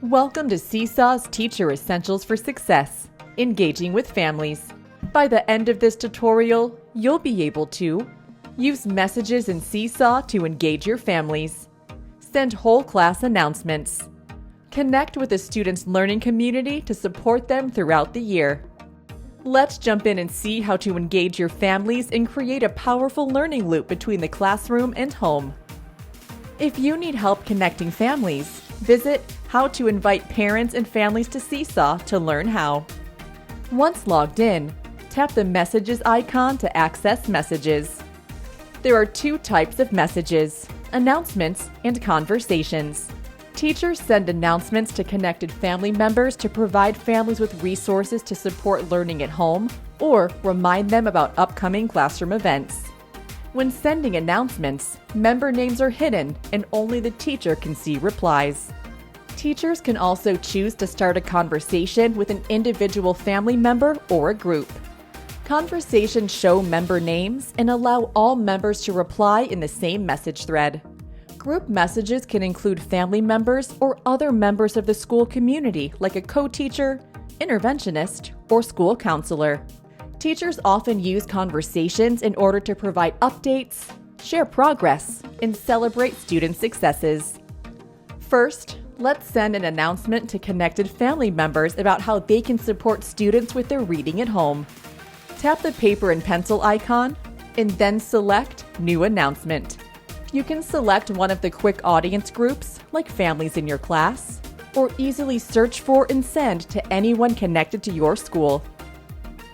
Welcome to Seesaw's Teacher Essentials for Success, engaging with families. By the end of this tutorial, you'll be able to use messages in Seesaw to engage your families, send whole class announcements, connect with a student's learning community to support them throughout the year. Let's jump in and see how to engage your families and create a powerful learning loop between the classroom and home. If you need help connecting families, visit How to Invite Parents and Families to Seesaw to learn how. Once logged in, tap the Messages icon to access messages. There are two types of messages: announcements and conversations. Teachers send announcements to connected family members to provide families with resources to support learning at home or remind them about upcoming classroom events. When sending announcements, member names are hidden and only the teacher can see replies. Teachers can also choose to start a conversation with an individual family member or a group. Conversations show member names and allow all members to reply in the same message thread. Group messages can include family members or other members of the school community, like a co-teacher, interventionist, or school counselor. Teachers often use conversations in order to provide updates, share progress, and celebrate student successes. First, let's send an announcement to connected family members about how they can support students with their reading at home. Tap the paper and pencil icon, and then select New Announcement. You can select one of the quick audience groups, like families in your class, or easily search for and send to anyone connected to your school.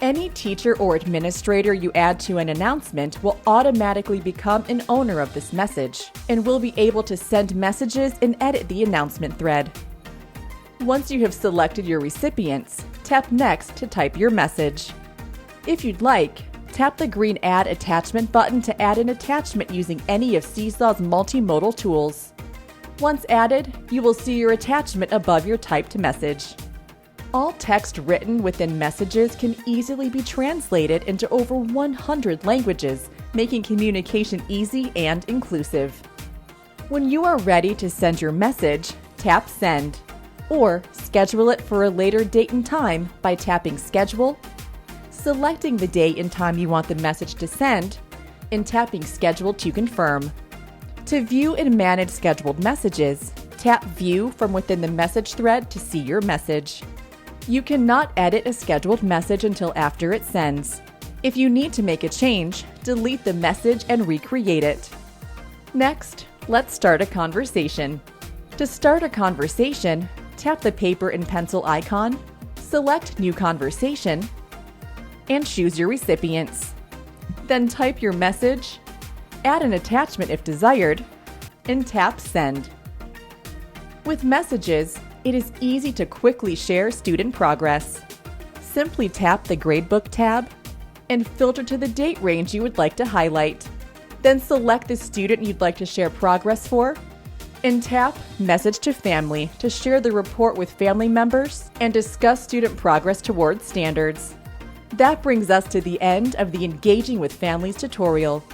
Any teacher or administrator you add to an announcement will automatically become an owner of this message and will be able to send messages and edit the announcement thread. Once you have selected your recipients, tap Next to type your message. If you'd like, tap the green Add Attachment button to add an attachment using any of Seesaw's multimodal tools. Once added, you will see your attachment above your typed message. All text written within messages can easily be translated into over 100 languages, making communication easy and inclusive. When you are ready to send your message, tap Send, or schedule it for a later date and time by tapping Schedule, selecting the day and time you want the message to send, and tapping Schedule to confirm. To view and manage scheduled messages, tap View from within the message thread to see your message. You cannot edit a scheduled message until after it sends. If you need to make a change, delete the message and recreate it. Next, let's start a conversation. To start a conversation, tap the paper and pencil icon, select New Conversation, and choose your recipients. Then type your message, add an attachment if desired, and tap Send. With messages, it is easy to quickly share student progress. Simply tap the Gradebook tab and filter to the date range you would like to highlight. Then select the student you'd like to share progress for, and tap Message to Family to share the report with family members and discuss student progress towards standards. That brings us to the end of the Engaging with Families tutorial.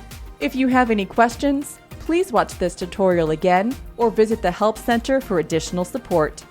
If you have any questions, please watch this tutorial again or visit the Help Center for additional support.